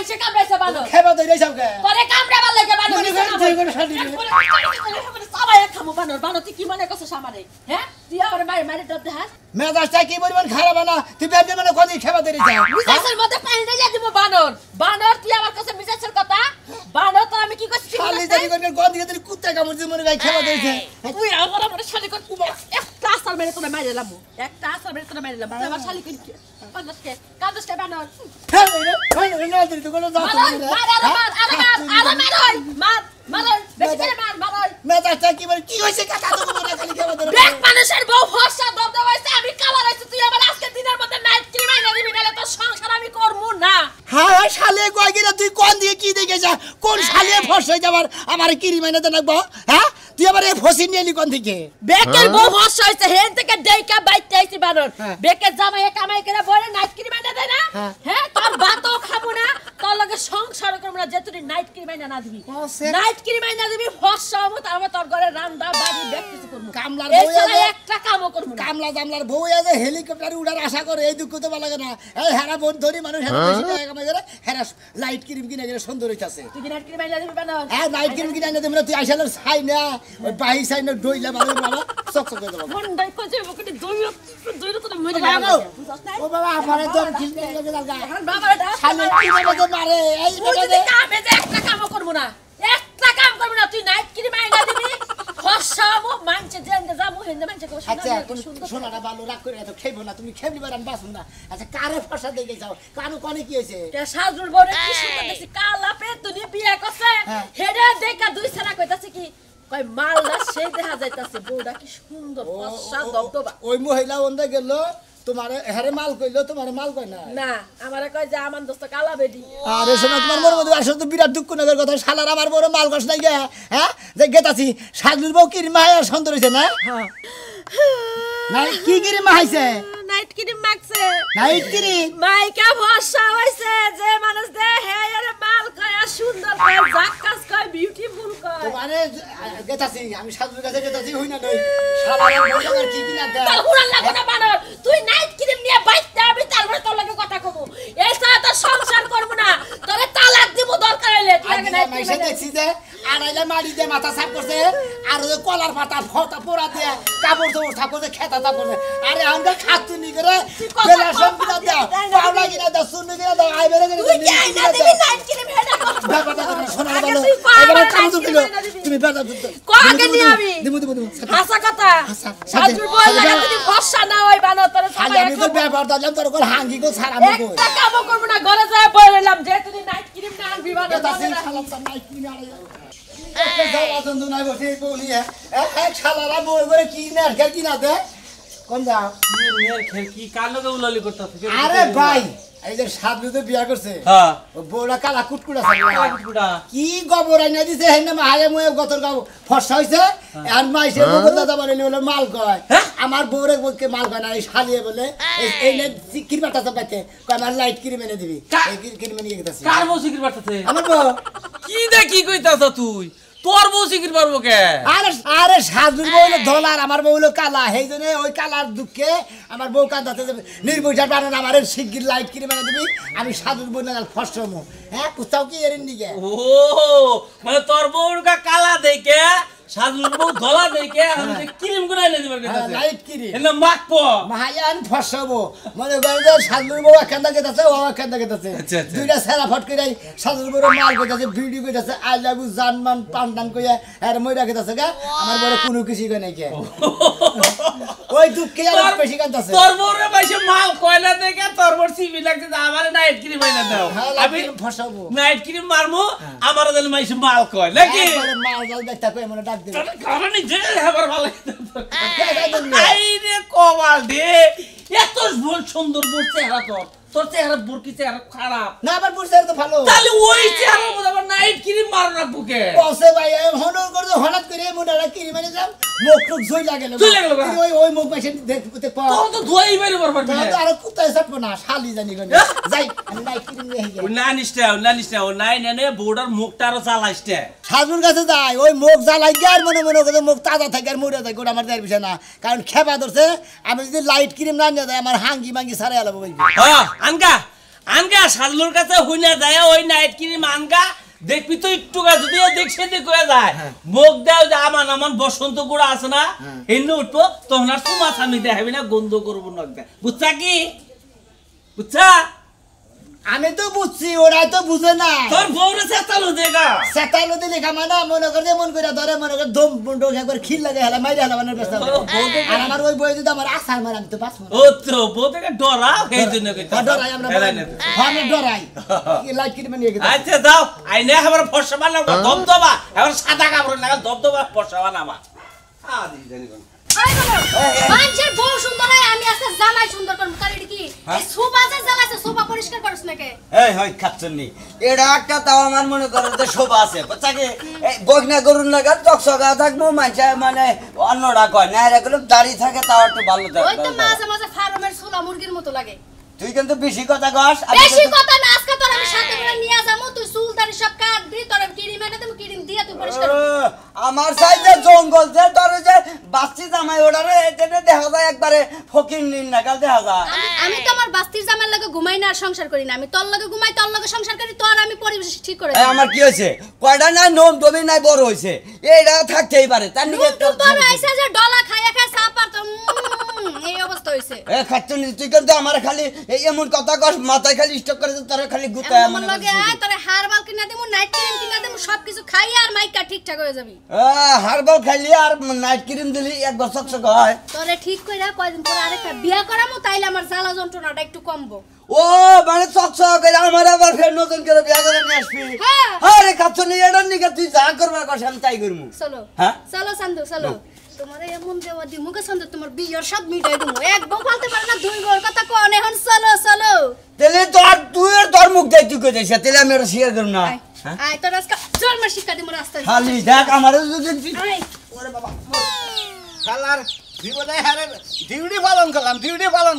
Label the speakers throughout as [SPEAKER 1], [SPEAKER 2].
[SPEAKER 1] মাইছে কামড়াইছে বানর
[SPEAKER 2] খেবা দইরে যাওগে
[SPEAKER 1] তোরে কামড়াবার লাগে বানর
[SPEAKER 2] মনে কর তুই কোন শালি
[SPEAKER 1] সবাই খামু বানর বানর তুই কি মনে করছিস আমারে হ্যাঁ তুই আমার মারে মারে ডর দেখাস
[SPEAKER 2] মেজাজটা কি পরিমাণ খারাপ না তুই বের মানে কোন খেবা দইরে যাও
[SPEAKER 1] মিজাজের মধ্যে পানি ঢেলে দিব বানর বানর তুই আমার কাছে মিজাজের কথা বানর তো আমি কি করছি
[SPEAKER 2] শালি জানি কোন কোন দিকে তুই কুত্তা কামড় দিয়ে মনে গায় খেবা দইছে
[SPEAKER 1] তুই আমার শালি কর একটা আসার মেরে তোরে মাইরে লামু একটা আসার মেরে তোরে মাইরে লামু আমার শালি কই কান্দসকে কান্দসকে বানর
[SPEAKER 2] হ্যাঁ রে না তুই তো কোন যাও
[SPEAKER 1] মার বেশি করে মার
[SPEAKER 2] মেজাজটা কি বল কি হইছে কাকা তো মনে খালি খেবা দইরে
[SPEAKER 1] দেখ মানুষের বউ ফর্সা দবদব হইছে আমি কালা হইছে তুই আমার আজকে দিনের মধ্যে নাইট ক্রিম আইনা দিবি নালে তোর সংসার আমি করমু না
[SPEAKER 2] হ্যাঁ শালে কই গিরা তুই কোন দিয়ে কি দেখে যা কোন শালে ফস হই যাবার আমার কি রিমাইনা দে নাকবো হ্যাঁ তুই আবার এই ফসি নিলি কোন দিকে
[SPEAKER 1] বেকের বউ ফর্সা হইছে হেন থেকে দেইকা বাইতে আইছি বানর বেকের জামাই কামাই করে বলে নাইট ক্রিম আইনা দেয় না হ্যাঁ তোর ভাতও খাবো না তোর লগে সংসার করব না যে তুই নাইট ক্রিম আইনা না দিবি নাইট ক্রিম আইনা দিবি ফর্সা হবো তারপর তোর ঘরে রান্না বাড়ি বেক কিছু করব
[SPEAKER 2] কামলার
[SPEAKER 1] এই
[SPEAKER 2] বউ
[SPEAKER 1] ছাড়া একটা কামও করব না
[SPEAKER 2] কামলা জামলার বউ যে হেলিকপ্টারে উড়ার আশা করে এই দুঃখ তো ভালো লাগে না এই হারা বোন ধরি মানুষ হারা বেশি টাকা কামাই করে হারা লাইট ক্রিম কিনে গেলে সুন্দর হইতাছে
[SPEAKER 1] তুই নাইট ক্রিম আইনা দিবি বানর
[SPEAKER 2] হ্যাঁ নাইট ক্রিম কিনে এনে দেবো তুই আইসালে ছাই না ওই বাহি ছাই না ডইলা ভালো বাবা চক চক করে দেবো
[SPEAKER 1] মন্ডাই কই যাবো কোটি দইরা তো মরে
[SPEAKER 2] বাবা, ও বাবা আমারে তো ঠিক লাগে লাগা
[SPEAKER 1] এখন বাবারে দাও
[SPEAKER 2] শালে কি বলে তো মারে এই
[SPEAKER 1] তুই যদি কামে যে একটা কামও করব না একটা কাম করব না তুই নাইট ক্রিম আইনা দিবি ফসামু মানছে জেন্দে যামু হেন্দে মানছে কো
[SPEAKER 2] আচ্ছা তুমি সোনাটা ভালো রাখ করে এত খাইবো না তুমি খেবলি বারান বাসুন না আচ্ছা কারে ফসা দেখে যাও কানু কোনে কি হইছে
[SPEAKER 1] কে সাজুর বড় কি সুন্দর দেখছি কালা পে তুই বিয়া করছে হেডে দেখা দুই ছাড়া কইতাছে কি কই মালদা সেই দেখা যাইতাছে বউটা কি সুন্দর ফসা দবদবা
[SPEAKER 2] ওই মহিলা ওন্দে গেল তোমারে হারে মাল কইলো তোমারে মাল কই না
[SPEAKER 1] না আমারে কই যে আমার দোস্ত কালা বেডি
[SPEAKER 2] আরে শোনা তোমার মনে মধ্যে আসলে তো বিরাট দুঃখ নগর কথা শালার আমার বড় মাল কস নাই গে হ্যাঁ যে গেতাছি সাজুর বউ কি মায়া সুন্দর হইছে না
[SPEAKER 1] হ্যাঁ
[SPEAKER 2] নাই কি গিরি মাইছে
[SPEAKER 1] নাইট ক্রিম মাখছে
[SPEAKER 2] নাইট ক্রিম
[SPEAKER 1] মাইকা ফসা হইছে যে মানুষ দে হে আরে মাল কয় সুন্দর কয় জাক্কাস কয় বিউটিফুল কয়
[SPEAKER 2] তোমারে গেতাছি আমি সাজুর কাছে গেতাছি হই না নই শালার বউটার কি কিনা দে
[SPEAKER 1] তোর হুড়ান লাগো না বানর তুই নাইট ক্রিম নিয়ে বাইতে আমি তারপরে তোর লাগে কথা কব এই সাথে তো সংসার করব না তোরে তালাক দিব দরকার হইলে তুই আগে নাইট
[SPEAKER 2] মাইছে দেখছি যে আড়াইলে মারি দিয়ে মাথা সাফ করছে আর ওই কলার পাতা ফটা পোড়া দিয়ে কাপড় তো উঠা করে খেতা তা করে আরে আমরা খাতুনি করে বেলা সব কিনা দাও পাওলা কিনা দাও সুন্নি কিনা দাও আই বেরে করে
[SPEAKER 1] তুই কি আইনা দিবি নাইট ক্রিম হেডা কর
[SPEAKER 2] ব্যাপারটা করে শোনা
[SPEAKER 1] আগে
[SPEAKER 2] ভালো
[SPEAKER 1] তুই
[SPEAKER 2] এবারে কাম তো দিল তুমি বেটা
[SPEAKER 1] কো আগে নি আমি
[SPEAKER 2] দিব
[SPEAKER 1] হাসা কথা সাজুর বল লাগা যদি ফসা না হয় বানর তোর
[SPEAKER 2] খালি
[SPEAKER 1] সবাই
[SPEAKER 2] আমি তো ব্যাপার দিলাম তোর কোন হাঙ্গি কো ছাড়াবো কই
[SPEAKER 1] একটা কামও করব না ঘরে যায় বললাম যে তুই নাইট ক্রিম না আনবি বানর
[SPEAKER 2] এটা সিন খালাম তো নাই কি না একটা যাওয়া জন্য নাই বসে বলি এক শালারা বই করে কি না আর কি না দে কোন যাও
[SPEAKER 3] মেয়ের খেল কি কার লগে উলালি করতেছে
[SPEAKER 2] আরে ভাই এই যে সাদলুতে বিয়া করছে
[SPEAKER 3] হ্যাঁ
[SPEAKER 2] ও বউরা কালা কুটকুটা আছে
[SPEAKER 3] কুটকুটা
[SPEAKER 2] কি গোবর আইনা দিছে হেন মায়ে ময়ে গতর গাও ফসা হইছে আর মাইসে বউর দাদা বলে বলে মাল কয় আমার বউরে বলকে মাল কয় না এই শালিয়ে বলে এই নে কিরমাটা চাপাইতে কয় আমার লাইট ক্রিম এনে দিবি এই ক্রিম এনে গেতাছি
[SPEAKER 3] কার বউ সিকির পারতেছে
[SPEAKER 2] আমার বউ
[SPEAKER 3] কি দেখি কইতাছ তুই তোর বউ সিকির পারবো কে
[SPEAKER 2] আরে আরে সাদুর বউ হলো ধলা আর আমার বউ হলো কালা সেই জন্য ওই কালার দুঃখে আমার বউ কাঁদাতে নির্বৈশার বানান আমার শিগগির লাইট কিনে বানিয়ে দিবি আমি সাদুর বউ না ফসমো হ্যাঁ কোথাও কি এর দিকে
[SPEAKER 3] ও মানে তোর বউর কালা দেখে সাজুর বউ ধলা দেখে আমি ক্রিম করে এনে দিবার কইতাছে
[SPEAKER 2] লাইট ক্রিম
[SPEAKER 3] এনে মাখবো
[SPEAKER 2] মাহায়ান ফসবো মনে করে যে সাদুর বউ এখান থেকে গেছে ও এখান থেকে গেছে দুইটা সেরা ফট করে সাদুর বউ মাল কইতাছে ভিডিও কইতাছে আই লাভ ইউ জানমান পান্ডান কইয়া আর মইরা গেছে গা আমার বড় কোনো কিছু কই নাই কে ওই দুঃখে আর বেশি কাঁদাছে
[SPEAKER 3] তোর বউরে বাইসে মাল কয়লা দেখে তোর বউর সিবি লাগছে আমার নাইট ক্রিম এনে দাও আমি
[SPEAKER 2] ফসবো
[SPEAKER 3] নাইট ক্রিম মারমু আমার দিল মাইসে মাল কয় নাকি
[SPEAKER 2] মাল জাল দেখতা কই মনে ডাক দিল
[SPEAKER 3] কারণ যে আবার ভালো আই রে কমাল দে এত সুন্দর বউ চেহারা তোর চেহারা বুরকি চেহারা খারাপ
[SPEAKER 2] না আবার বুঝছার তো ভালো
[SPEAKER 3] তাহলে ওই চেহারার মধ্যে আবার নাইট ক্রিম মারো না বুকে
[SPEAKER 2] বসে ভাই হনর করে হঠাৎ করে মুডারা ক্রিম এনে যাম মুখ টুক জই লাগেল ওই মুখ মাইছে দেখতে পা
[SPEAKER 3] তোর তো ধুই বাইরে বরবার
[SPEAKER 2] তো আর কুত্তায় ছাড়বো না শালি জানি গনে যাই আমি নাইট ক্রিম নিয়ে যাই
[SPEAKER 3] না নিষ্টা ও নাই নেনে বউডার মুখটা আরো জ্বালাইছে
[SPEAKER 2] সাজুর কাছে যাই ওই মুখ জ্বালাই গার মনে মনে করে মুখ তাজা থাকে আর মরে থাকে ওটা আমার দেয়ার বিষয় না কারণ খেপা ধরছে আমি যদি লাইট ক্রিম না নিয়ে যাই আমার হাঙ্গি মাঙ্গি সারে আলাবো বলবি
[SPEAKER 3] হ্যাঁ আনকা আনগা সাজলুর কাছে হইনা যায় ওই নাইট ক্রিম আনগা দেখবি তো একটু গা যদি দেখছে দেখ হয়ে যায় মুখ দাও যে আমার বসন্ত গুড়া আছে না এনে উঠবো তখন আর তোমার স্বামী দেখাবি না গন্ধ করবো না বুঝছা কি বুঝছা
[SPEAKER 2] আমি তো বুঝছি ওরাই তো বুঝে না
[SPEAKER 3] তোর বউরে চেতালো দেখা
[SPEAKER 2] সেটাইলো দিলে কামানা মনে করে মন করে ধরে মনে করে দম বন্ধ একবার খিল লাগে হেলা মাইরা হেলা বানার ব্যস্ত আর আমার ওই বই যদি আমার আসার মার আমি তো বাঁচবো
[SPEAKER 3] ও তো বউ থেকে ডরা এই জন্য
[SPEAKER 2] ডরাই আমরা আমি ডরাই লাইট কিনে নিয়ে গেছে
[SPEAKER 3] আচ্ছা যাও আইনে আমার ফর্সা বানাও দবদবা এবার সাদা কাপড় লাগা দবদবা ফর্সা বানাবা আদি জানি কোন
[SPEAKER 4] আই বলো মানুষের বউ সুন্দর হয় আমি আজকে জামাই সুন্দর করব কার এডি কি এই সোফা যে জ্বালাছে সোফা পরিষ্কার করছ নাকি
[SPEAKER 5] এই হই খাচ্ছনি এটা একটা তাও আমার মনে করে যে শোভা আছে বাচ্চাকে বগনা গরুর লাগা চকচকা থাকবো মাইছা মানে অন্যরা কয় না এগুলো দাড়ি থাকে তাও একটু ভালো থাকে
[SPEAKER 4] ওই তো মাঝে মাঝে ফার্মের ছোলা মুরগির মতো লাগে
[SPEAKER 5] তুই কিন্তু বেশি কথা কস
[SPEAKER 4] বেশি কথা না আজকে তোর আমি সাথে করে নিয়ে যাবো তুই চুল দাড়ি সব কাটবি তোর কিরিম এনে দেব কিরিম দিয়া তুই পরিষ্কার করবি
[SPEAKER 5] আমার সাইডে জঙ্গল যে তোর যে বাস্তি জামাই ওড়ারে এটা দেখা যায় একবারে ফকির নিন নাগাল দেখা যায়
[SPEAKER 4] আমি তো আমার বাস্তির জামার লাগে ঘুমাই না আর সংসার করি না আমি তোর লাগে ঘুমাই তোর লাগে সংসার করি তোর আমি পরিবেশ ঠিক করে
[SPEAKER 5] এই আমার কি হইছে কয়টা না নোম দমি নাই বড় হইছে এইটা থাকতেই পারে তার নিকে
[SPEAKER 4] তো বড় আইছে যে ডলা খাইয়া খায় সাপার তো এই অবস্থা হইছে
[SPEAKER 5] এ খাচ্ছনি তুই কিন্তু আমার খালি এই এমন কথা কস মাথায় খালি স্টক করে তোর খালি গুতায়
[SPEAKER 4] আমার লাগে আয় তোরে হারবাল কিনা দেবো নাইট ক্রিম কিনা দেবো সবকিছু খাই আর মাইকা ঠিকঠাক হয়ে যাবি
[SPEAKER 5] হারবাল খাইলি আর নাইট ক্রিম দিলি একবার চকচক হয়
[SPEAKER 4] তোরে ঠিক কইরা কয়দিন পরে আরেকটা বিয়া করামু তাইলে আমার জ্বালা যন্ত্রণাটা একটু কমবো
[SPEAKER 5] ও মানে চকচক করে আমার আবার ফের নতুন করে বিয়া করে নিয়ে আসবি
[SPEAKER 4] হ্যাঁ।
[SPEAKER 5] আরে খাচ্ছনি এটার নিকে তুই যা করবার কস আমি তাই করবো
[SPEAKER 4] চলো
[SPEAKER 5] হ্যাঁ?
[SPEAKER 4] চলো সান্দু চলো তোমার এমন দেওয়া দি মুখে সন্দ তোমার বিয়ের সব মিটাই দেবো এক বউ বলতে পারে না দুই বউর কথা কোন এখন চলো চলো
[SPEAKER 5] তেলে তোর তুই তোর মুখ দেয় তুই কই যাইছ তেলে আমি এটা শেয়ার করব না
[SPEAKER 4] আয় তোর আজকে জন্ম শিক্ষা দিমু রাস্তায়
[SPEAKER 5] খালি দেখ আমার যদি
[SPEAKER 4] আয়
[SPEAKER 2] ওরে বাবা শালার জীবনে হারে ডিউটি পালন করলাম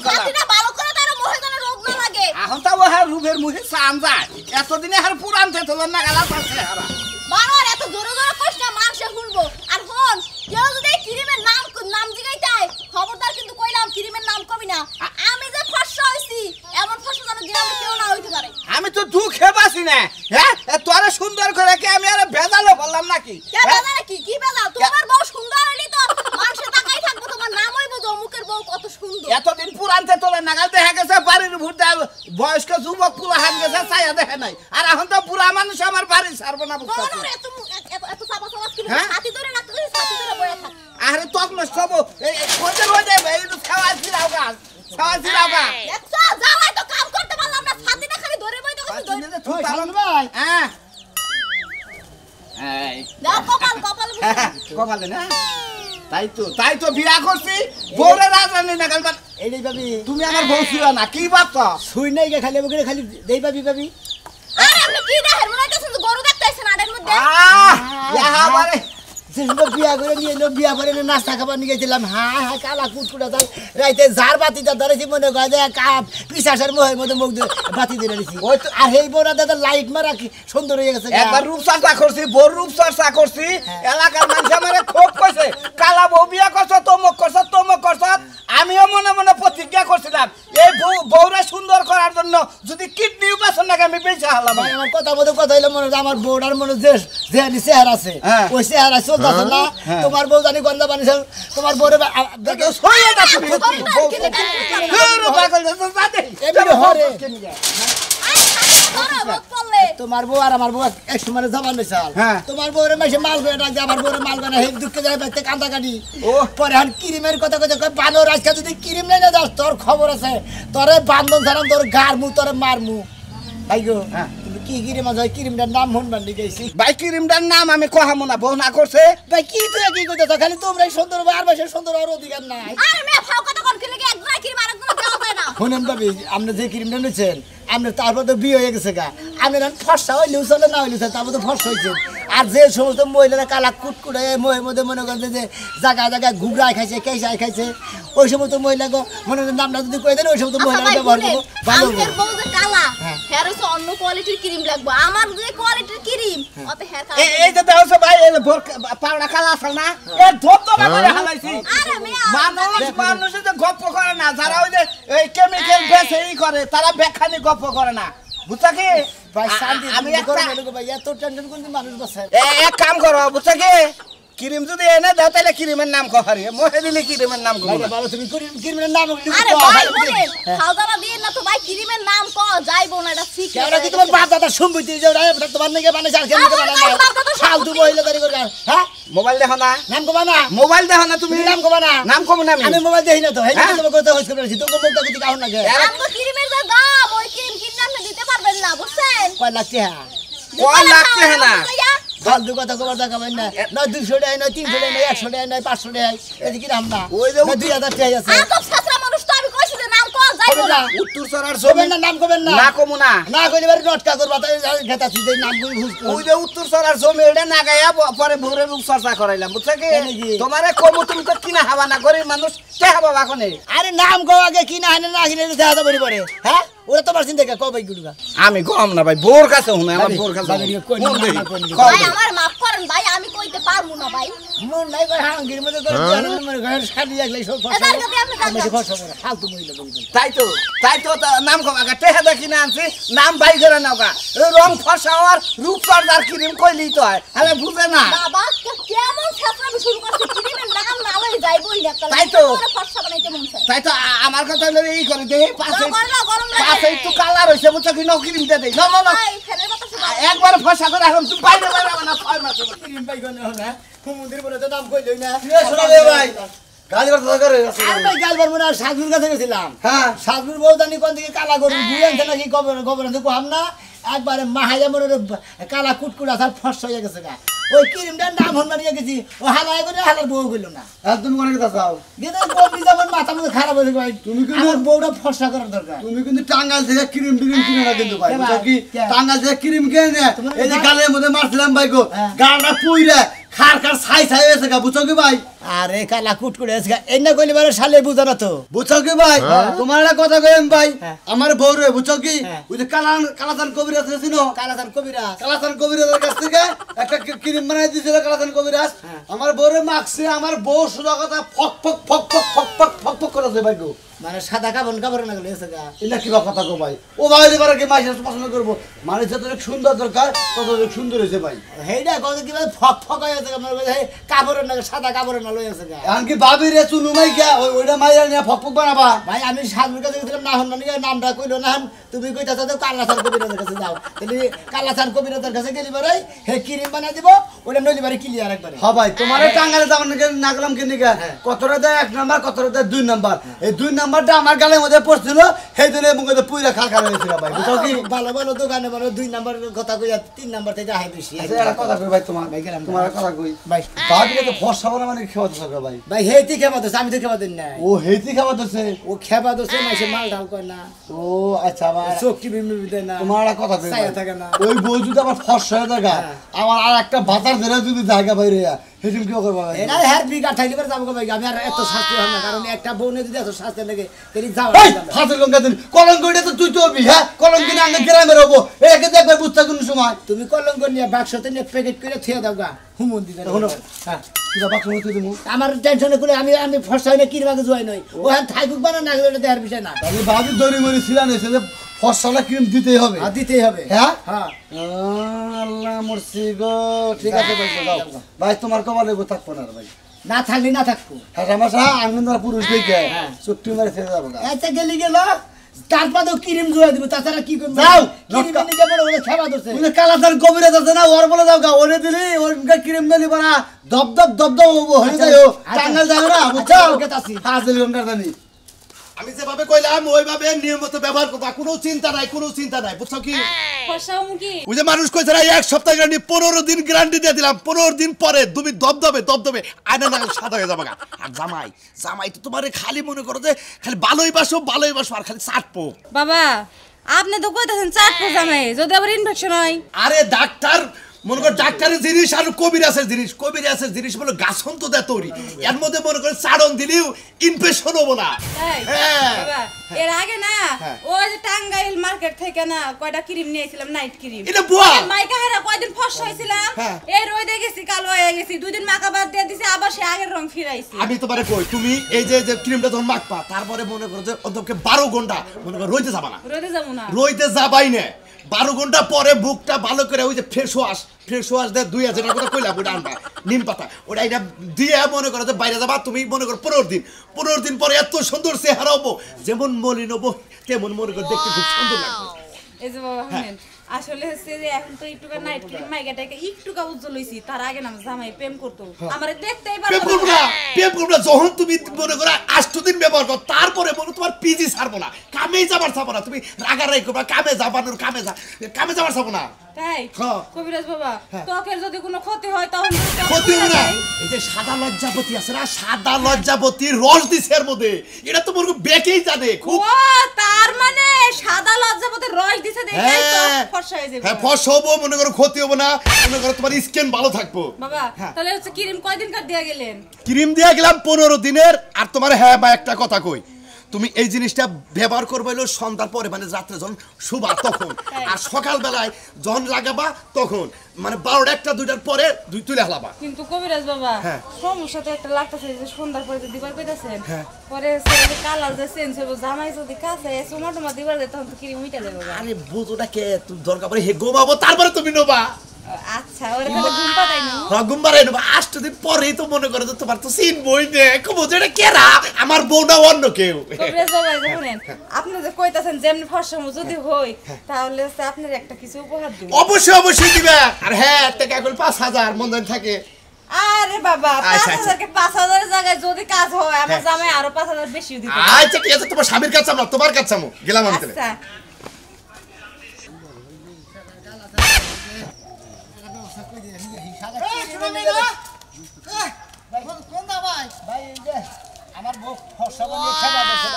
[SPEAKER 4] ছাতিটা ভালো করে তার মুখে যেন রোগ না লাগে
[SPEAKER 2] এখন তো হার রূপের মুখে সান যায় এতদিনে হার পুরান তেতল না গালা পাচ্ছে হারা
[SPEAKER 4] বাবার এত জোরে জোরে কষ্ট মানুষে শুনবো আর হন কেউ যদি ক্রিমের নাম জিগাইতাই খবরদার কিন্তু কইলাম ক্রিমের নাম কবি না আমি যে ফসা হইছি এমন ফসা যেন গ্রামে কেউ না হইতে পারে
[SPEAKER 2] আমি তো দুঃখে বাসি না হ্যাঁ তোরে সুন্দর করে কি আমি আর ভেজালো বললাম নাকি
[SPEAKER 4] কে বেজাল কি বেজাল তোমার বউ সুন্দর হইলি তো মানুষে তাকাই থাকবো তোমার নাম হইবো জমুকের বউ কত সুন্দর
[SPEAKER 2] এতদিন পুরানতে তোলে নাগাল দেখা গেছে বাড়ির ভুটে বয়স্ক যুবক পুলা হান গেছে ছায়া দেখে নাই আর এখন তো পুরা মানুষ আমার বাড়ি ছাড়বো না বুঝতে
[SPEAKER 4] এত চাপা চাপা কি
[SPEAKER 2] হ্যাঁ?
[SPEAKER 4] ছাতি ধরে না তুই ছাতি ধরে বয়া থাক
[SPEAKER 2] আরে তক নষ্ট হবো এই কোনটা হয়ে এই তো খাওয়া ছিড়াও গাছ
[SPEAKER 4] এত জ্বালাই তো কাম করতে পারলাম না ছাতিটা খালি ধরে বই তো কিছু ধরে
[SPEAKER 2] তুই পালন ভাই হ্যাঁ এই
[SPEAKER 4] দাও কপাল
[SPEAKER 2] কপালে না তাই তো বিয়া করছি বউরে রাজরানি নাগাল এই ভাবি তুমি আমার বউ ছিল না কি ভাবছ শুই নাই গে খালি বগরে খালি দেই ভাবি
[SPEAKER 4] আরে আপনি কি দেখেন মনে হইতাছে গরু দেখতেছেন আডের মধ্যে
[SPEAKER 2] ইয়া বারে যেগুলো বিয়া করে নিয়ে এলো বিয়া করে নাস্তা খাবার নিয়ে গেছিলাম হ্যাঁ কালা কুটকুটা তাই রাইতে জার বাতিটা ধরেছি মনে করে যে কাপ পিসাসের মোহের মধ্যে মুখ দিয়ে বাতি দিয়ে দিয়েছি আর এই বড় দাদা লাইট মারা কি সুন্দর হয়ে গেছে একবার রূপচর্চা করছি বড় রূপচর্চা করছি এলাকার মানুষ আমারে খুব কইছে কালা বউ বিয়া করছ তমক করছ আমিও মনে মনে প্রতিজ্ঞা করছিলাম এই বউরা সুন্দর করার জন্য যদি কিডনি উপাসন নাকি আমি বেঁচে হালাম আমার কথা হইলো মনে আমার বউটার মনে যে চেহারা আছে ওই চেহারা চলতেছে না তোমার বউ জানি গন্ধা বানিয়েছে তোমার বউরে তোমার বউ আর আমার বউ এক সময় জবান হয়েছাল তোমার বউরে মাসে মাল করে ডাকছে আমার বউরে মাল করে হেম দুঃখে যায় বাইতে কান্দা কাটি পরে এখন ক্রিমের কথা কথা কয় বানর আজকে যদি ক্রিম নেই না যাস তোর খবর আছে তোরে বান্ধন ছাড়াম তোর গার মু তোরে মারমু ভাই গো কি ক্রিম আছে ক্রিমটার নাম হন বান্ডি গেছি ভাই ক্রিমটার নাম আমি কহামো না বউ না করছে ভাই কি তুই কি কইতেছ খালি তোমরাই সুন্দর আর বেশি সুন্দর আর অধিকার নাই
[SPEAKER 4] আরে মে ফাও কথা কোন কি লাগে একবার ক্রিম আরেকজন দেওয়া যায় না
[SPEAKER 2] শুনেন ভাবি আপনি যে ক্রিমটা নিচ্ছেন আপনার তারপর তো বিয়ে হয়ে গেছে গা আপনার ফর্সা হইলেও চলে না হইলেও চলে তারপর তো ফর্সা হয়েছে আর যে সমস্ত মহিলারা কালা কুটকুটে মহের মধ্যে মনে করেন যে জায়গায় জায়গায় ঘুগড়ায় খাইছে কেঁচায় খাইছে ওই সমস্ত মহিলাকে মনে করেন নামটা যদি কয়ে দেন ওই সমস্ত মহিলারা ব্যবহার করবো ভালো
[SPEAKER 4] আমাদের বউ যে কালা হেয়ার হচ্ছে অন্য কোয়ালিটির ক্রিম লাগবে আমার যে কোয়ালিটির ক্রিম অত হেয়ার কালার
[SPEAKER 6] এই যে দেখো ভাই এই পাউডার কালা আছে না এ ধপ ধপ করে হালাইছি
[SPEAKER 4] আরে মিয়া
[SPEAKER 6] মানুষ যে গপ্প করে না যারা ওই যে এই কেমিক্যাল বেস এই করে তারা বেখানি গপ্প করে না বুঝছা কি
[SPEAKER 2] ভাই শান্তি
[SPEAKER 6] আমি একটা
[SPEAKER 2] ভাই এত টেনশন কোন মানুষ বসে
[SPEAKER 6] এক কাম করো বুঝছা কি ক্রিম যদি এনে দাও তাহলে ক্রিমের নাম কহারি মহে দিলে ক্রিমের নাম কো
[SPEAKER 2] ভালো তুমি ক্রিমের নাম
[SPEAKER 4] আরে ভাই বলেন খাওয়া দিয়ে না তো ভাই ক্রিমের নাম ক যাইবো না এটা ঠিক
[SPEAKER 2] কেন কি তোমার বাপ দাদা সম্পত্তি যে তোমার নাকি বানাইছে আর কেন বানাই না ফালতু মহিলা দাঁড়ি করে হ্যাঁ
[SPEAKER 6] মোবাইল দেখো না
[SPEAKER 2] নাম কবা না
[SPEAKER 6] মোবাইল দেখো না তুমি
[SPEAKER 2] নাম কবা না
[SPEAKER 6] নাম কম না
[SPEAKER 2] আমি মোবাইল দেখি না তো এই তোমার কথা হইছে করেছি তো কোন মুখটা কিছু কাহন না গে
[SPEAKER 4] আমগো ক্রিমের যে দাম ওই ক্রিম কিনে আপনি দিতে পারবেন না বুঝছেন
[SPEAKER 2] কয় লাগছে হ্যাঁ
[SPEAKER 6] কয় লাগছে না
[SPEAKER 2] ফালতু কথা কবার টাকা পাই না না 200 টাকা না 300 টাকা না 100 টাকা না 500 টাকা এদিকে নাম না
[SPEAKER 6] ওই যে
[SPEAKER 2] 2000 টাকা আছে
[SPEAKER 4] আর তো ছাত্র মানুষ তো আমি কইছি যে নাম ক যাইবো না
[SPEAKER 6] উত্তর সরার
[SPEAKER 2] কবেন
[SPEAKER 6] জমি
[SPEAKER 2] না নাম কবেন না
[SPEAKER 6] না কমু না
[SPEAKER 2] না কইলে বারে নটকা করবা তাই খেতা সুদে নাম কই ঘুষ
[SPEAKER 6] ওই যে উত্তর সরার জমি এটা না গায়া পরে ভোরে রূপ চর্চা করাইলাম বুঝছো কি
[SPEAKER 2] এই নাকি?
[SPEAKER 6] তোমারে কমু তুমি তো কিনা হাবা না গরিব মানুষ কে হাবা বাকনে
[SPEAKER 2] আরে নাম কো আগে কি না হানে না কিনে দেখা যাবে পরে হ্যাঁ ওরা তোমার চিন্তা কে কবে গুলুগা
[SPEAKER 6] আমি গম না ভাই বোর কাছে হুনে আমার বোর কাছে
[SPEAKER 2] ভাই, কই না,
[SPEAKER 6] মন দেই।
[SPEAKER 2] না, কই না।
[SPEAKER 6] কও
[SPEAKER 4] ভাই
[SPEAKER 6] দেই।
[SPEAKER 4] আমার মাফ করেন ভাই আমি কইতে পারমু না ভাই
[SPEAKER 2] মন নাই কই হাং গির মধ্যে করে মনে ঘর শাদি লাগলে সব ফসল
[SPEAKER 4] এদার কাছে আপনি
[SPEAKER 2] আমি
[SPEAKER 4] জানতেন।
[SPEAKER 2] ফসল করে ফালতু মহিলা বলি
[SPEAKER 6] তাই তো নাম কম আগে টেহা দেখি না আনছি নাম বাই করে নাও গা রং ফসাওয়ার রূপ চর্চার ক্রিম কইলি তো হয় আরে বুঝে না
[SPEAKER 4] বাবা কেমন ছাত্র আমি শুরু করছি ক্রিমের নাম না লই যাইবই না
[SPEAKER 6] তাই তো।
[SPEAKER 4] ফর্সা বানাইতে মন চায়
[SPEAKER 6] তাই তো আমার কথা হলো এই করে দে পাশে
[SPEAKER 4] গরম লাগে
[SPEAKER 6] পাশে একটু কালার হইছে বুঝছো কি ক্রিম দে দেই না
[SPEAKER 4] ভাই ফেলে বাতাসে
[SPEAKER 6] একবার ফসা করে এখন তুমি বাইরে বাইরে না 6 মাস
[SPEAKER 2] ক্রিম পাই গনে না হুমুন্দির বলে তো নাম কইলই না
[SPEAKER 5] শোনা দে ভাই গালি কথা করে
[SPEAKER 2] আর ভাই গালবার মনে আর সাজুর কাছে গেছিলাম
[SPEAKER 5] হ্যাঁ
[SPEAKER 2] সাজুর বউদানি কোন দিকে কালা গরু গুই আনতে নাকি খবর খবর আছে কোহাম না একবারে মাহায়া মনে কালা কুটকুট আছে ফর্সা হয়ে গেছে গা ওই ক্রিমটার নাম হন মারিয়া গেছি ও হালাই করে হালার বউ কইল না
[SPEAKER 5] আর তুমি কোন কথা চাও
[SPEAKER 2] গেতে বউটি যেমন মাথা মধ্যে খারাপ হয়ে ভাই
[SPEAKER 5] তুমি কিন্তু-
[SPEAKER 2] আমার বউটা ফর্সা করার দরকার
[SPEAKER 5] তুমি কিন্তু টাঙ্গাল থেকে ক্রিম কিনে না কিন্তু ভাই
[SPEAKER 2] কে
[SPEAKER 5] বুঝছো
[SPEAKER 2] ভাই?
[SPEAKER 5] কি
[SPEAKER 2] কে?
[SPEAKER 5] টাঙ্গাল থেকে ক্রিম কিনে
[SPEAKER 2] তোমার
[SPEAKER 5] এই যে
[SPEAKER 2] গা-
[SPEAKER 5] গালের মধ্যে মারছিলাম ভাই গো
[SPEAKER 2] হ্যাঁ।
[SPEAKER 5] গালটা পুইরা খার ছাই হয়েছে গা বুঝছো কি ভাই
[SPEAKER 2] আরে কালা কুটকুট আছে এই না কইলে বারে শালে বুঝা না তো
[SPEAKER 5] বুঝছো কি ভাই তোমার একটা কথা কইম ভাই
[SPEAKER 2] হ্যাঁ।
[SPEAKER 5] আমার বউ রে বুঝছো কি
[SPEAKER 2] হ্যাঁ।
[SPEAKER 5] ওই যে কালাচান কবিরাজ ছিল
[SPEAKER 2] কালাতান কবিরাজ
[SPEAKER 5] কালাচান কবিরাজের কাছ থেকে একটা ক্রিম বানাই দিয়েছিল কালাচান কবিরাজ আমার বউরে মাখছে আমার বউ সোজা কথা ফক ফক ফক ফক ফক ফক ফক ফক করেছে ভাই গো
[SPEAKER 2] মানে সাদা কাপড় না গেলে এসে গা
[SPEAKER 5] এটা কি বা কথা গো ভাই ও ভাই এবারে কি মাইসে পছন্দ করবো মানুষ যত সুন্দর দরকার তত সুন্দর হয়েছে ভাই
[SPEAKER 2] হেইডা কত কি ফক ফক হয়ে আছে আমার কাছে কাপড়ের না সাদা কাপড়ের না লই আছে গা
[SPEAKER 5] এমনকি ভাবি রে চুনু মাই গিয়া ওইটা মাইরা নিয়ে ফক ফক বানাবা
[SPEAKER 2] ভাই আমি সাজুর কাছে গেছিলাম না হন না নামটা কইলো না হন তুমি কইতাছ তো কালাচান কবিরাজের কাছে যাও তাহলে কালাচান কবিরাজের কাছে গেলি বারে হে ক্রিম বানাই দিব ওটা নইলি বারে ক্লিয়ার একবারে
[SPEAKER 5] হ্যাঁ ভাই তোমার টাঙ্গালে যাবার না গেলাম কেন কতটা দেয় 1 নাম্বার কতটা দেয় 2 নাম্বার এই 2 নাম্বারটা আমার গালের মধ্যে পড়ছিল সেই জন্য মুখে পুইরা খাল খাল হয়েছিল ভাই বুঝছো কি
[SPEAKER 2] ভালো ভালো দোকানে ভালো 2 নাম্বারের কথা কইয়া 3 নাম্বার থেকে আহে বেশি
[SPEAKER 5] আচ্ছা, একটা কথা কই ভাই তোমার
[SPEAKER 2] ভাই গেলাম।
[SPEAKER 5] তোমার একটা কথা কই
[SPEAKER 2] ভাই
[SPEAKER 5] ভাবিকে তো ফর্সা বলা মানে খেওয়াতে থাকবে ভাই
[SPEAKER 2] ভাই হেইতি খেবা দোস আমি তো খেবা দিন না
[SPEAKER 5] ও হেতি খাওয়াতেছে
[SPEAKER 2] ও খেবা দোসে মাইসে মাল ঢাল কয় না
[SPEAKER 5] ও আচ্ছা ভাই
[SPEAKER 2] চোখটি বিমি দেয় না
[SPEAKER 5] তোমার একটা কথা কই
[SPEAKER 2] ছায়া
[SPEAKER 5] ভাই।
[SPEAKER 2] থাকে না।
[SPEAKER 5] ওই বউ যদি আমার ফর্সা হয়ে থাকে আমার আর একটা বাতার ধরে যদি জায়গা বাইরে হেদিন কি করবে ভাই
[SPEAKER 2] এরা হ্যার বিঘা ঠাইলি করে যাবো গো ভাই আমি আর এত শাস্তি হয় না কারণ একটা বউনে যদি এত শাস্তি লাগে তেরি যাও
[SPEAKER 5] এই ফাতের লঙ্কা দিন কলঙ্কটা তো তুই তো হবি হ্যাঁ কলঙ্ক কিনে আনলে গ্রামে রবো একে দেখবে বুঝতে কোন সময়
[SPEAKER 2] তুমি কলঙ্ক নিয়ে বাক্সতে নিয়ে প্যাকেট করে থুয়ে দাও গা হুমুন দিতে
[SPEAKER 5] শোনো।
[SPEAKER 2] হ্যাঁ
[SPEAKER 5] কিবা বাক্স মতো দিমু
[SPEAKER 2] আমার টেনশনে করে আমি ফর্সা হইলে কিরবাকে জয় নই ও হ্যাঁ থাইকুক বানা না গেলে দেহার বিষয় না
[SPEAKER 5] আমি ভাবি দড়ি মরি ছিলাম এসে যে ফসলা ক্রিম দিতেই হবে
[SPEAKER 2] আর দিতেই হবে
[SPEAKER 5] হ্যাঁ
[SPEAKER 2] হ্যাঁ
[SPEAKER 5] আল্লাহ মরছি গো ঠিক আছে ভাই যাও ভাই তোমার কমাল লেবো থাকবো না রে ভাই
[SPEAKER 2] না থাকলে না থাকবো
[SPEAKER 5] হাসামাশা আঙ্গনদার পুরুষ দেখে
[SPEAKER 2] হ্যাঁ।
[SPEAKER 5] চুট্টি মারে ছেড়ে যাবো গা।
[SPEAKER 2] আচ্ছা গেলি গেল তারপরেও ক্রিম জোয়া দিব তাছাড়া কি করবো
[SPEAKER 5] যাও,
[SPEAKER 2] ক্রিম
[SPEAKER 5] নটকা।
[SPEAKER 2] নিজে বড় বড় খেবা ধরছে
[SPEAKER 5] ওই যে কালাতার কবিরাজ আছে না ওর বলে যাও গা ওরে দিলি ওর ক্রিম দিলি বানা দপ দপ দপ দপ হয়ে যায় ও
[SPEAKER 2] আচ্ছা।
[SPEAKER 5] টাঙ্গাল যাবে না বুঝছো
[SPEAKER 2] আচ্ছা, ওকে তাসি।
[SPEAKER 5] হাজির ঘন্টার জানি
[SPEAKER 7] আমি যেভাবে কইলাম ওইভাবে নিয়মিত ব্যবহার করবা কোনো চিন্তা নাই বুঝছো কি
[SPEAKER 1] ফসাও মুখি
[SPEAKER 7] ওই যে মানুষ কইছে না 1 সপ্তাহ গ্যারান্টি 15 দিন গ্যারান্টি দিয়ে দিলাম 15 দিন পরে তুমি দবদবে আয়না না সাদা হয়ে যাবে আর জামাই তো তোমারে খালি মনে করো যে খালি ভালোই বাসো আর খালি চাটপো
[SPEAKER 1] বাবা আপনি তো কইতাছেন চাট জামাই যদি আবার ইনফেকশন হয়
[SPEAKER 7] আরে ডাক্তার মনে কর ডাক্তারের জিনিস আর কবিরাজের জিনিস বলে গাছন তো দেয় তৈরি এর মধ্যে মনে করে চারণ দিলেও ইনফেকশন হবো না
[SPEAKER 8] বাবা এর আগে না ওই যে টাঙ্গাইল মার্কেট থেকে না কয়টা ক্রিম নিয়েছিলাম নাইট ক্রিম
[SPEAKER 7] এটা বুয়া
[SPEAKER 8] মাইকা হেরা কয়দিন ফর্সা হইছিলাম এই রোদে গেছি কালো হয়ে গেছি 2 দিন মাখা বাদ দিয়ে দিছি আবার সে আগের রং ফিরাইছি
[SPEAKER 7] আমি তোমারে কই তুমি এই যে ক্রিমটা যখন মাখবা তারপরে মনে করো যে অন্তত 12 ঘন্টা মনে করো রইতে যাবা না রইতে যাবাই না 12 ঘন্টা পরে বুকটা ভালো করে ওই যে ফ্রেশ ওয়াশ দিয়ে 2000 টাকা করে কইলা ওটা আনবা নিম পাতা ওটা এটা দিয়ে মনে করো যে বাইরে যাবা তুমি মনে করো 15 দিন পরে এত সুন্দর চেহারা হবো যেমন মলিন হবো তেমন মনে করো দেখতে খুব সুন্দর লাগবে
[SPEAKER 8] এই যে বাবা শুনেন আসলে হচ্ছে যে এখন তো একটুকা নাইট ক্রিম মাইগাটাকে একটুকা উজ্জ্বল হইছি তার আগে না জামাই প্রেম করতো আমারে দেখতেই পারতো না
[SPEAKER 7] প্রেম করব না যখন তুমি মনে করো 8 দিন ব্যবহার করো তারপরে মনে তোমার পিজি ছাড়বো না কামেই যাবার ছাড়বো না তুমি রাগারাই করবা কামে যাবার ছাড়বো না
[SPEAKER 8] তাই কবিরাজ বাবা ত্বকের যদি কোনো ক্ষতি হয় তখন
[SPEAKER 7] ক্ষতি হবে না এই যে সাদা লজ্জাপতি আছে না সাদা লজ্জাপতির রস দিছে এর মধ্যে এটা তো মনে বেকেই জানে খুব
[SPEAKER 8] ও তার মানে সাদা লজ্জাপতির রস দিছে দেখেই তো ফর্সা হয়ে যাবে
[SPEAKER 7] হ্যাঁ ফর্সা হবো মনে করো ক্ষতি হবে না মনে করো তোমার স্কিন ভালো থাকবো
[SPEAKER 8] বাবা তাহলে হচ্ছে ক্রিম কয়দিন কার দিয়া গেলেন
[SPEAKER 7] ক্রিম দিয়া গেলাম 15 দিনের আর তোমার হ্যাঁ বা একটা কথা কই তুমি এই জিনিসটা ব্যবহার করবে হলো সন্ধ্যার পরে মানে রাত্রে যখন শুবা তখন আর সকাল বেলায় যখন লাগাবা তখন মানে 12টা 1টা 2টার পরে দুই তুলে হালাবা
[SPEAKER 8] কিন্তু কবিরাজ বাবা সমস্যা তো একটা লাগতেছে যে সন্ধ্যার পরে দিবার কইতাছেন পরে সে কালার যে চেঞ্জ হবে জামাই যদি কাছে টমাটো দিবার দে তখন তো ক্রিম উইটা যাবে বাবা
[SPEAKER 7] আরে বুঝোটা কে তুই দরকার পড়ে হে গোমাবো তারপরে তুমি নোবা
[SPEAKER 8] আচ্ছা ওরে তাহলে ঘুম পাতাই না
[SPEAKER 7] হ্যাঁ ঘুম পাড়াই নেবো 8 দিন পরেই তো মনে করে যে তোমার তো সিন বই দে বুঝো এটা কেরা আমার বউটা অন্য কেউ
[SPEAKER 8] কবিরাজ বাবা শুনেন আপনি যে কইতাছেন যেমনি ফর্সা যদি হই তাহলে আপনার একটা কিছু উপহার দিব
[SPEAKER 7] অবশ্যই দিবা আর হ্যাঁ টাকা কল 5000 মন থাকে
[SPEAKER 8] আরে বাবা 5000 কে 5000 এর জায়গায় যদি কাজ হয় আমার জামাই আরো 5000 বেশি দিব
[SPEAKER 7] আচ্ছা ঠিক আছে তোমার স্বামীর কাছে আমরা তোমার কাছে আমো গেলাম আমি তাহলে
[SPEAKER 8] আচ্ছা
[SPEAKER 2] আমার বউ ফর্সা বানিয়ে খাবার দিয়েছে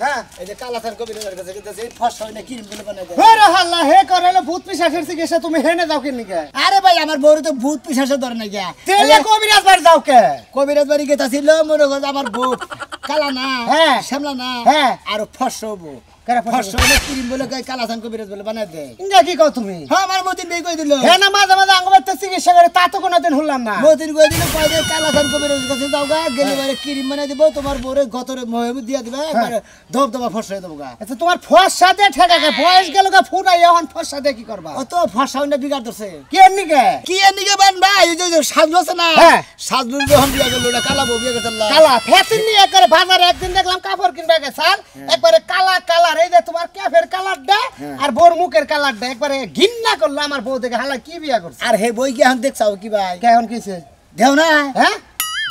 [SPEAKER 2] হ্যাঁ এই যে কালাসান কবিরাজের কাছে গেছে ফর্সা হইনা ক্রিম গুলো বানাই দেয়
[SPEAKER 6] আরে হাল্লা হে করেলে ভূত পিশাচের চিকিৎসা তুমি হেনে যাও কেন নিকে
[SPEAKER 2] আরে ভাই আমার বউর তো ভূত পিশাচে ধরে না গিয়া
[SPEAKER 6] তেলে কবিরাজ বাড়ি যাও কে
[SPEAKER 2] কবিরাজ বাড়ি গেছিল মনে করো আমার বউ কালা না
[SPEAKER 6] হ্যাঁ
[SPEAKER 2] শ্যামলা না
[SPEAKER 6] হ্যাঁ
[SPEAKER 2] আর ফর্সা হবো ফর্সা হইনা ক্রিম বলে কালাসান কবিরাজ বলে বানাই দেয়
[SPEAKER 6] ইংগা কি কও তুমি
[SPEAKER 2] হ্যাঁ আমার মতিন বেই কই দিল
[SPEAKER 6] হে না মাঝে মাঝে আঙ্গবাতে চিকিৎসা করে তা তো কোনোদিন হলাম না
[SPEAKER 2] মতিন কই দিল কই দে কালাসান কবিরাজ কাছে যাও গা গেলে বারে ক্রিম বানাই দেব তোমার বউরে গতরে মহে দিয়া দিবা একবারে দবদবা ফর্সা হয়ে দেব গা
[SPEAKER 6] আচ্ছা তোমার ফর্সা দে ঠেকাকে বয়স গেল গা ফুটাই এখন ফর্সা দে কি করবা
[SPEAKER 2] ও তো ফর্সা হইনা বিগাড় দছে
[SPEAKER 6] কে নিকে
[SPEAKER 2] কি এনিকে বান ভাই এই যে সাজলো আছে না সাজলুর যখন বিয়া গেল ওটা কালা বউ বিয়া গেছিল
[SPEAKER 6] কালা ফেতিন নিয়ে করে বাজারে একদিন দেখলাম কাপড় কিনবা গেছাল একবারে কালা কালার এই যে তোমার ক্যাফের কালারটা আর বোর মুখের কালারটা একবারে ঘিন্না করলো আমার বউ দেখে হালা কি বিয়া করছে
[SPEAKER 2] আর হে বই কি এখন দেখছাও কি ভাই
[SPEAKER 6] কেমন কিছে
[SPEAKER 2] দেও না
[SPEAKER 6] হ্যাঁ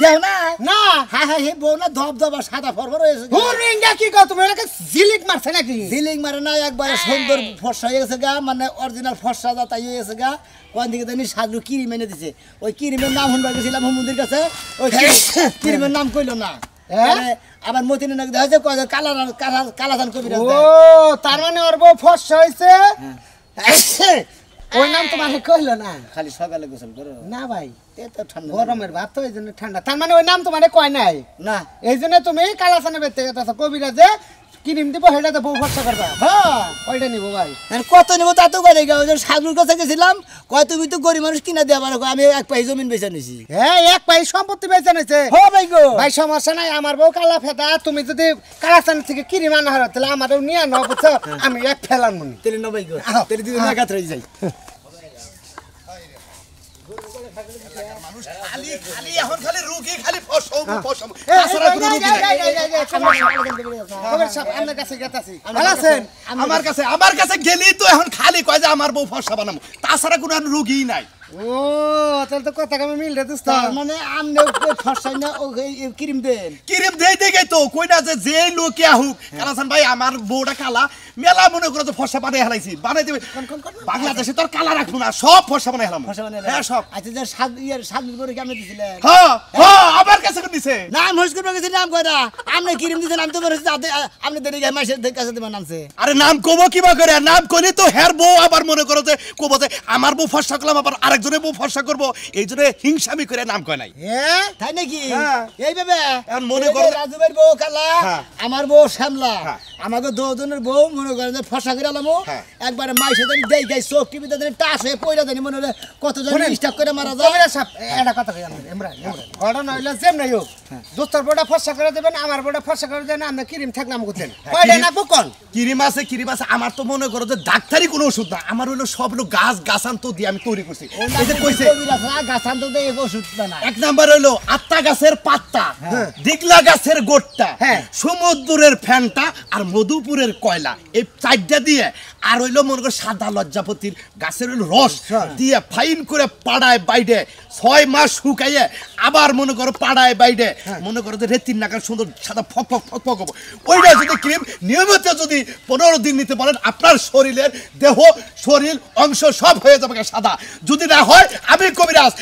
[SPEAKER 2] দেও না
[SPEAKER 6] না
[SPEAKER 2] হ্যাঁ হ্যাঁ হে বউ না ধবধবা সাদা ফরফর হয়েছে
[SPEAKER 6] হুরিঙ্গা কি কও তুমি এটাকে জিলিক মারছে নাকি
[SPEAKER 2] জিলিং মারে না একবারে সুন্দর ফর্সা হয়ে গেছে গা মানে অরিজিনাল ফর্সা যা তাই হয়ে গেছে গা কোন দিকে জানি সাজলু কিরিম এনে দিছে ওই কিরিমের নাম শুনবা গেছিলাম হুমুন্দির কাছে ওই কিরিমের নাম কইলো না আবার মতিনে নাকি দেখা যায় কয় কালাসান কবিরাজ
[SPEAKER 6] ও তার মানে ওর বউ ফর্সা হইছে ওই নাম তোমার কইলো না
[SPEAKER 2] খালি সকালে গোসল করো
[SPEAKER 6] না ভাই
[SPEAKER 2] এত ঠান্ডা
[SPEAKER 6] গরমের ভাত তো এই জন্য ঠান্ডা তার মানে ওই নাম তোমার কয় নাই
[SPEAKER 2] না
[SPEAKER 6] এই জন্য তুমি কালাসানে বেতে গেছো কবিরাজে কিরিম দিব সেটাতে বউ ফর্সা করবা
[SPEAKER 2] হ্যাঁ
[SPEAKER 6] ওইটা নিব ভাই
[SPEAKER 2] আর কত নিব তা তো করে গা ওই সাজলুর কাছে গেছিলাম কয় তুমি তো গরিব মানুষ কিনা দেয়া পারো আমি এক পাই জমিন বেচে নিছি
[SPEAKER 6] হ্যাঁ এক পাই সম্পত্তি বেচে নিছে
[SPEAKER 2] হো ভাই গো
[SPEAKER 6] ভাই সমস্যা নাই আমার বউ কালা ফেদা তুমি যদি কালাসান থেকে কিরিম আনা হারো তাহলে আমারও নিয়ে নাও বুঝছো আমি এক ফেলান মনি
[SPEAKER 2] তেলে ন ভাই গো তেলে দিদি না কাতরে যাই
[SPEAKER 7] মানুষ খালি খালি এখন খালি রুগী খালি ফসম আমার কাছে গেলেই তো এখন খালি কয় যে আমার বউ ফসা বানাবো তাছাড়া কোনো রুগী নাই
[SPEAKER 6] ও তাহলে তো কথা আমি মিল রে দোস্ত
[SPEAKER 2] মানে আমনে ফর্সা না ও ক্রিম দেন
[SPEAKER 7] ক্রিম দেই দেই তো কই না যে লোকে আহুক কালাসান ভাই আমার বউটা কালা মেলা মনে করে তো ফর্সা বানাই হালাইছি বানাই দেবে বাংলাদেশে তোর কালা রাখবো না সব ফর্সা বানাই হালাম হ্যাঁ সব
[SPEAKER 2] আচ্ছা যে সাজলুর করে কেমন দিছিলেন
[SPEAKER 7] হ্যাঁ হ্যাঁ আমার কাছে কোন দিছে
[SPEAKER 2] নাম হোস করে গেছে নাম কয়টা আমনে ক্রিম দিছেন আমি তো বলেছি আপনি দেরি গায় মাসের কাছে দিবেন নামছে
[SPEAKER 7] আরে নাম কব কিবা করে নাম কইলে তো হের বউ আবার মনে করো যে কব যে আমার বউ ফর্সা করলাম আবার আরেক আরেকজনে বউ ফর্সা করবো এই জন্য হিংসামি করে নাম কয় নাই।
[SPEAKER 2] তাই নাকি
[SPEAKER 7] হ্যাঁ।
[SPEAKER 2] এইভাবে
[SPEAKER 7] এখন মনে করো
[SPEAKER 2] রাজু ভাইয়ের বউ কালা
[SPEAKER 7] হ্যাঁ।
[SPEAKER 2] আমার বউ শ্যামলা
[SPEAKER 7] হ্যাঁ।
[SPEAKER 2] আমাকে দুজনের বউ মনে করেন যে ফসা করে আলামো
[SPEAKER 7] হ্যাঁ।
[SPEAKER 2] একবারে মাইসে জানি দেই গাই চোখ টিভিতে জানি টাস হয়ে পয়রা জানি মনে হলে কতজন স্টাক করে মারা যায়।
[SPEAKER 6] কবিরাজ সাহেব এটা কথা কই আমরা ইমরান ঘটনা হইলো যেমন হোক দোস্তার বড় ফর্সা করে দেবেন আমার বড় ফর্সা করে দেন আমরা ক্রিম থাকলাম গুতেন কয়টা না কোন
[SPEAKER 7] কিরিম আছে আমার তো মনে করো যে ডাক্তারি কোনো ওষুধ না আমার হলো সব হলো গাছ গাছান তো দিয়ে আমি তৈরি করছি। এই যে কইছে
[SPEAKER 2] গাছান তো দেই ওষুধ না
[SPEAKER 7] এক নাম্বার হলো আত্তা গাছের পাত্তা, দিগলা গাছের গোট্টা, সমুদ্রের ফ্যানটা আর মধুপুরের কয়লা, এই চারটা দিয়ে আর হইলো মনে করো সাদা লজ্জাপতির গাছের হইলো রস দিয়ে ফাইন করে পাড়ায় বাইরে 6 মাস শুকাইয়ে আবার মনে করো পাড়ায় বাইরে মনে করো যে রেতির নাকার সুন্দর সাদা ফক ফক ফক ফক হবো। ওইটা যদি ক্রিম নিয়মিত যদি 15 দিন নিতে পারেন আপনার শরীরের দেহ শরীর অংশ সব হয়ে যাবে সাদা। যদি না হয় আমি কবিরাজ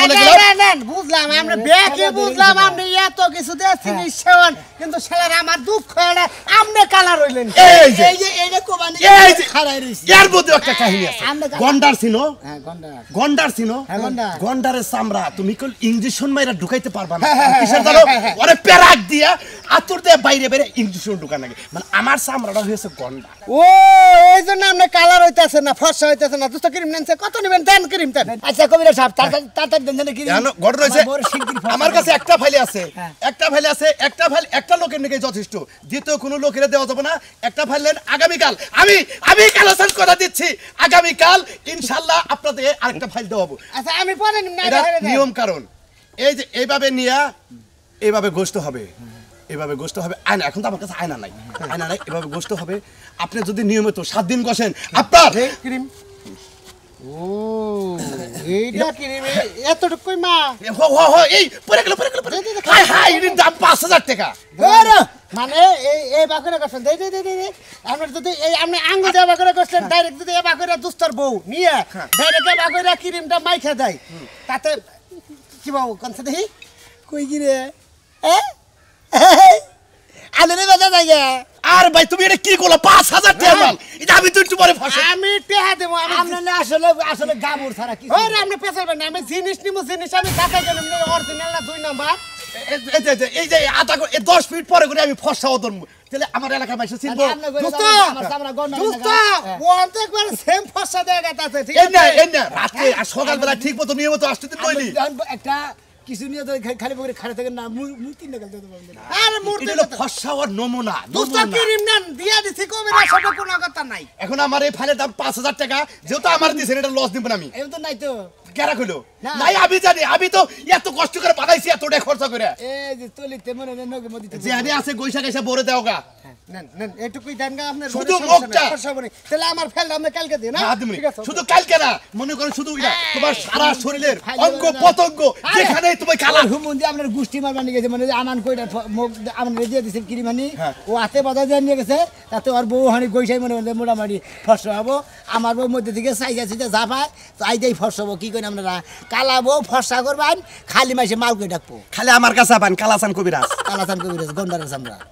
[SPEAKER 7] বলে গেলাম।
[SPEAKER 6] বুঝলাম আমরা ব্যাকে বুঝলাম আপনি এত কিছু দিয়েছেন সেবন কিন্তু শালার আমার দুঃখ এটা আপনি কালার হইলেন।
[SPEAKER 7] এই যে
[SPEAKER 2] এইটা কোবানি
[SPEAKER 7] এই যে
[SPEAKER 2] খাড়াই রইছি
[SPEAKER 7] এর মধ্যে একটা কাহিনী আছে। গন্ডার চিনো?
[SPEAKER 2] হ্যাঁ গন্ডা
[SPEAKER 7] গন্ডার চিনো?
[SPEAKER 2] হ্যাঁ, গন্ডার।
[SPEAKER 7] গন্ডারের চামড়া তুমি কোন ইনজেকশন মাইরা ঢুকাইতে পারবা না। কিসের জানো? ওরে পেরাক দিয়া আতর দিয়ে বাইরে বাইরে ইনজেকশন ঢুকান লাগে। মানে আমার চামড়াটা হয়েছে গন্ডা।
[SPEAKER 6] ও এই জন্য আপনি কালার হইতাছে না ফর্সা হইতাছে না দুটো ক্রিম নেনছে কত নেবেন দেন ক্রিম দেন।
[SPEAKER 2] আচ্ছা কবিরা সাহেব তাড়াতাড়ি দেন জানেন কি
[SPEAKER 7] জানো ঘটনা হয়েছে আমার কাছে একটা ফাইলে আছে, একটা ফাইলে আছে, একটা ফাইল একটা লোকের নাকি যথেষ্ট, দ্বিতীয় কোনো লোকের দেওয়া যাবে না। একটা ফাইল নেন আগামীকাল আমি কালেকশন কথা দিচ্ছি, আগামীকাল ইনশাআল্লাহ আপনাদের আরেকটা ফাইল দেওয়াবো।
[SPEAKER 6] আচ্ছা আমি পরে নিব না
[SPEAKER 7] এটা নিয়ম কারণ এই যে এইভাবে নিয়া এইভাবে গোস্ত হবে, এভাবে গোস্ত হবে। আয়না এখন তো আমার কাছে আয়না নাই, এভাবে গোস্ত হবে। আপনি যদি নিয়মিত 7 দিন বসেন আপনার
[SPEAKER 6] ক্রিম ও এইটা ক্রিম এতটুকুই মা
[SPEAKER 7] এই পরে গেল হাই এর দাম 5000 টাকা।
[SPEAKER 6] মানে এই বাকরে করছেন দে দে দে দে আমরা যদি এই আপনি আঙ্গুল দেওয়া বাকরে করছেন ডাইরেক্ট যদি এই বাকরে দুস্তর বউ নিয়ে ডাইরেক্ট এই বাকরে ক্রিমটা মাইখা দেয় তাতে কি বাবু কোনছে দেখি
[SPEAKER 2] কই কি রে আলে বাজা যায়
[SPEAKER 7] আর ভাই তুমি এটা কি করলা? 5000 টাকা মাল এটা আমি তো একটু পরে ফাঁসে
[SPEAKER 6] আমি টেহা দেব আমি
[SPEAKER 2] আমরা না আসলে গাবুর ছাড়া কি
[SPEAKER 6] ওরে আপনি পেছাবেন না আমি জিনিস নিমু জিনিস আমি কাটাই গেলাম অরিজিনাল না 2 নাম্বার
[SPEAKER 7] এই যে আটা 10 মিনিট পরে করে আমি ফসা ওদন তাহলে আমার এলাকার মাইসে চিনবো।
[SPEAKER 6] দোস্ত দোস্ত ওর তো একবার সেম ফসা দেয়া গেছে ঠিক আছে
[SPEAKER 7] এই না রাতে আর সকালবেলা ঠিক মতো নিয়মিত আসতে দিন কইলি
[SPEAKER 2] একটা কিছু নিয়ে তো খালি বলে খাড়া থাকেন না মূর্তি না গেল তো
[SPEAKER 6] আরে মূর্তি
[SPEAKER 7] এটা ফসা ওর নমুনা
[SPEAKER 6] দোস্ত ক্রিম নেন দিয়া দিছি কবে না সেটা কোনো কথা নাই।
[SPEAKER 7] এখন আমার এই ফাইলের দাম 5000 টাকা যেহেতু আমার দিছেন এটা লস দিব না আমি।
[SPEAKER 2] এম তো নাই তো
[SPEAKER 7] কেরা কইলো নাই আমি জানি আমি তো এত কষ্ট করে বানাইছি এত টাকা খরচ করে
[SPEAKER 2] এই যে তলিতে মনে নেন নগে মধ্যে
[SPEAKER 7] যে আমি আছে গৈসা গৈসা বরে দেওগা
[SPEAKER 6] নেন নেন এটুকুই দেন গা আপনার
[SPEAKER 7] শুধু মুখটা
[SPEAKER 6] তাহলে আমার ফেল আপনি কালকে দিন না
[SPEAKER 7] ঠিক আছে শুধু কালকে না মনে করেন শুধু এটা তোমার সারা শরীরের অঙ্গ পতঙ্গ যেখানে তুমি কালা
[SPEAKER 2] হুমুন্দি আপনার গুষ্টি মারবা নিয়ে গেছে মানে আমান কইটা মুখ আমরা দিয়ে দিছেন কিরিমানি ও হাতে বাধা দিয়ে নিয়ে গেছে তাতে ওর বউ হানি গৈসাই মনে হলে মোটামুটি ফসা হবো আমার বউ মধ্যে থেকে চাইজা যা পায় চাই দেই ফসা হবো কি করেন আপনারা কালা বউ ফসা করবেন খালি মাসে মাল কই ডাকবো
[SPEAKER 7] খালি আমার কাছে পান কালাসান কবিরাজ
[SPEAKER 2] কালাসান কবিরাজ গন্ডারের আমরা